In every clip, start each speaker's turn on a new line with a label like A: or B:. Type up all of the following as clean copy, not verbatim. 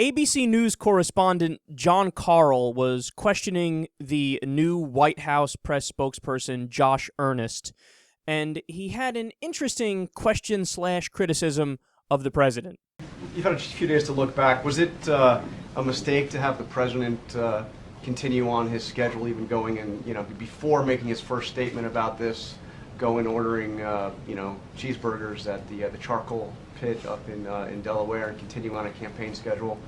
A: ABC News correspondent John Carl was questioning the new White House press spokesperson Josh Earnest, and he had an interesting question/criticism of the president.
B: You've had a few days to look back. Was it a mistake to have the president continue on his schedule, even going and, before making his first statement about this, go and ordering, cheeseburgers at the charcoal pit up in Delaware, and continue on a campaign schedule,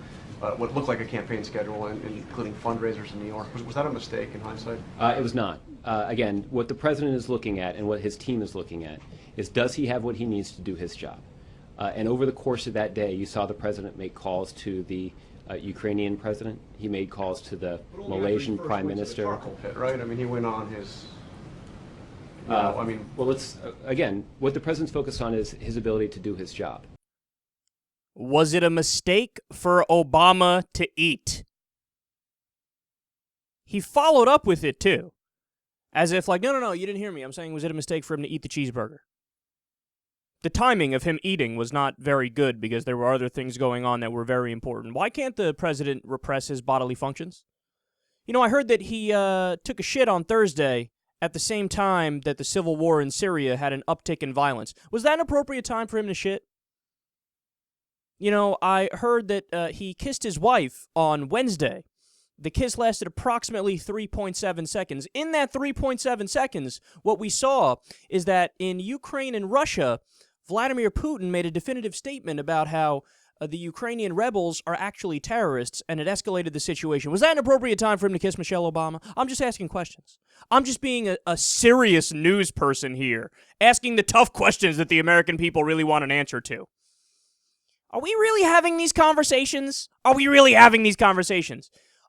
B: what looked like a campaign schedule, including fundraisers in New York? Was that a mistake in hindsight?
C: It was not. Again, what the president is looking at and what his team is looking at is, does he have what he needs to do his job? And over the course of that day, you saw the president make calls to the Ukrainian president. He made calls to the Malaysian prime minister.
B: The charcoal pit, right? I mean, he went on his.
C: Well, let's again. What the president's focused on is his ability to do his job.
A: Was it a mistake for Obama to eat? He followed up with it too, as if like, no, you didn't hear me. I'm saying, was it a mistake for him to eat the cheeseburger? The timing of him eating was not very good because there were other things going on that were very important. Why can't the president repress his bodily functions? I heard that he took a shit on Thursday at the same time that the civil war in Syria had an uptick in violence. Was that an appropriate time for him to shit? I heard that he kissed his wife on Wednesday. The kiss lasted approximately 3.7 seconds. In that 3.7 seconds, what we saw is that in Ukraine and Russia, Vladimir Putin made a definitive statement about how the Ukrainian rebels are actually terrorists, and it escalated the situation. Was that an appropriate time for him to kiss Michelle Obama? I'm just asking questions. I'm just being a serious news person here, asking the tough questions that the American people really want an answer to. Are we really having these conversations?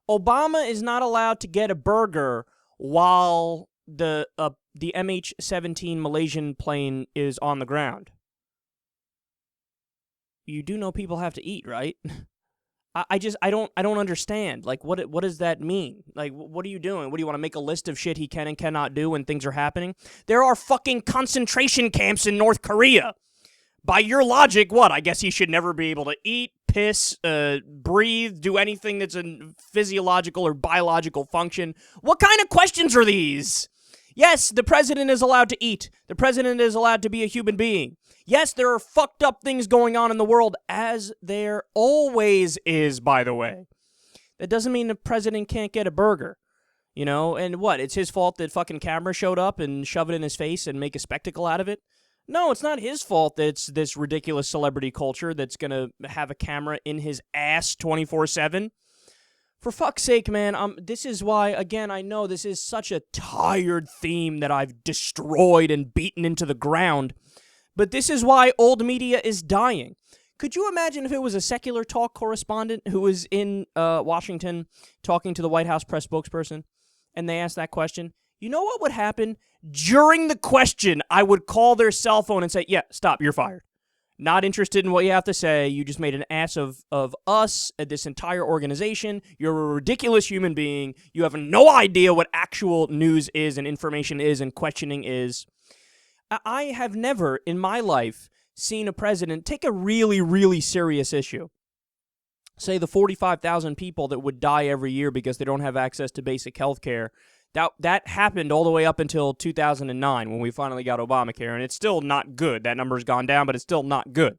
A: Obama is not allowed to get a burger while the MH17 Malaysian plane is on the ground. You do know people have to eat, right? I don't understand. Like, what does that mean? Like, what are you doing? What do you want to make a list of shit he can and cannot do when things are happening? There are fucking concentration camps in North Korea. By your logic, what? I guess he should never be able to eat, piss, breathe, do anything that's a physiological or biological function. What kind of questions are these? Yes, the president is allowed to eat. The president is allowed to be a human being. Yes, there are fucked up things going on in the world, as there always is, by the way. That doesn't mean the president can't get a burger. And what? It's his fault that fucking camera showed up and shove it in his face and make a spectacle out of it? No, it's not his fault that it's this ridiculous celebrity culture that's going to have a camera in his ass 24/7. For fuck's sake, man, this is why, again, I know this is such a tired theme that I've destroyed and beaten into the ground, but this is why old media is dying. Could you imagine if it was a SecularTalk correspondent who was in Washington talking to the White House press spokesperson, and they asked that question? You know what would happen? During the question, I would call their cell phone and say, yeah, stop, you're fired. Not interested in what you have to say. You just made an ass of us, this entire organization. You're a ridiculous human being. You have no idea what actual news is and information is and questioning is. I have never in my life seen a president take a really, really serious issue. Say the 45,000 people that would die every year because they don't have access to basic health care. That happened all the way up until 2009 when we finally got Obamacare, and it's still not good. That number's gone down, but it's still not good.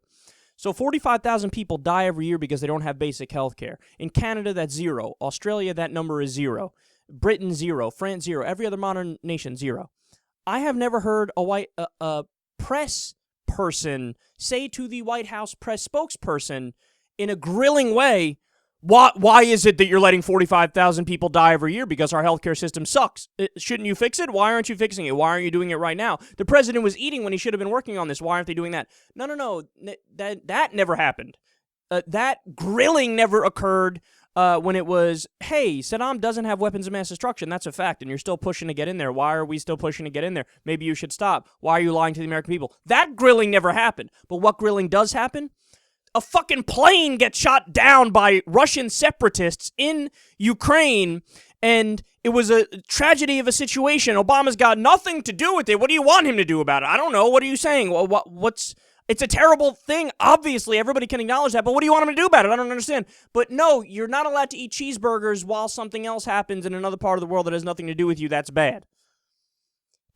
A: So 45,000 people die every year because they don't have basic health care. In Canada, that's 0. Australia, that number is 0. Britain, 0. France, 0. Every other modern nation, 0. I have never heard a press person say to the White House press spokesperson in a grilling way, why is it that you're letting 45,000 people die every year? Because our healthcare system sucks. Shouldn't you fix it? Why aren't you fixing it? Why aren't you doing it right now? The president was eating when he should have been working on this. Why aren't they doing that? No. That never happened. That grilling never occurred when it was, hey, Saddam doesn't have weapons of mass destruction. That's a fact, and you're still pushing to get in there. Why are we still pushing to get in there? Maybe you should stop. Why are you lying to the American people? That grilling never happened. But what grilling does happen? A fucking plane gets shot down by Russian separatists in Ukraine, and it was a tragedy of a situation. Obama's got nothing to do with it. What do you want him to do about it? I don't know. What are you saying? It's a terrible thing. Obviously, everybody can acknowledge that. But what do you want him to do about it? I don't understand. But no, you're not allowed to eat cheeseburgers while something else happens in another part of the world that has nothing to do with you. That's bad.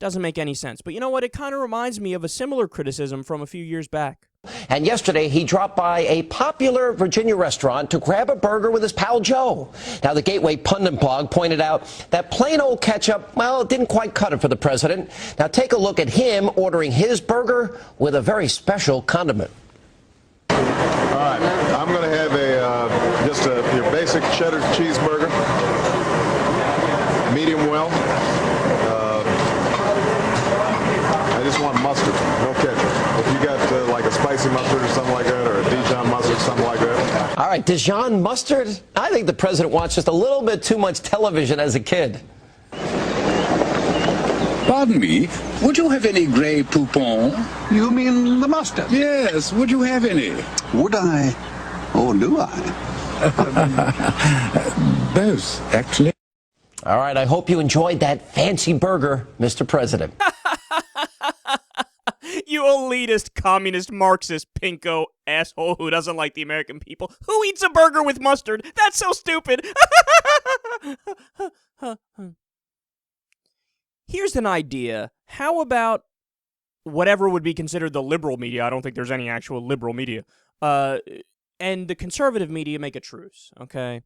A: Doesn't make any sense. But you know what? It kind of reminds me of a similar criticism from a few years back.
D: And yesterday, he dropped by a popular Virginia restaurant to grab a burger with his pal Joe. Now, the Gateway Pundit blog pointed out that plain old ketchup, well, it didn't quite cut it for the president. Now, take a look at him ordering his burger with a very special condiment.
E: All right, I'm going to have just your basic cheddar cheeseburger, medium well. I just want mustard, no ketchup. If you got like a spicy mustard or something like that, or a Dijon mustard, something like that.
D: All right, Dijon mustard? I think the president watched just a little bit too much television as a kid.
F: Pardon me, would you have any Grey Poupon?
G: You mean the mustard?
F: Yes, would you have any?
G: Would I? Or do I?
F: Both, actually.
D: All right, I hope you enjoyed that fancy burger, Mr. President.
A: You elitist, communist, Marxist, pinko asshole who doesn't like the American people. Who eats a burger with mustard? That's so stupid. Here's an idea. How about whatever would be considered the liberal media? I don't think there's any actual liberal media. And the conservative media make a truce, okay?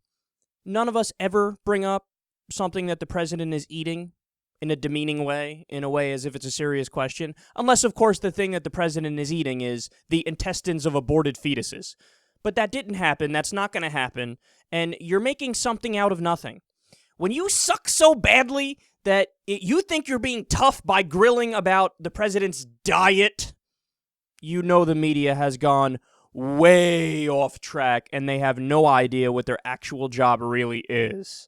A: None of us ever bring up something that the president is eating in a demeaning way, in a way as if it's a serious question, unless, of course, the thing that the president is eating is the intestines of aborted fetuses. But that didn't happen. That's not going to happen. And you're making something out of nothing. When you suck so badly that you think you're being tough by grilling about the president's diet, you know the media has gone way off track and they have no idea what their actual job really is.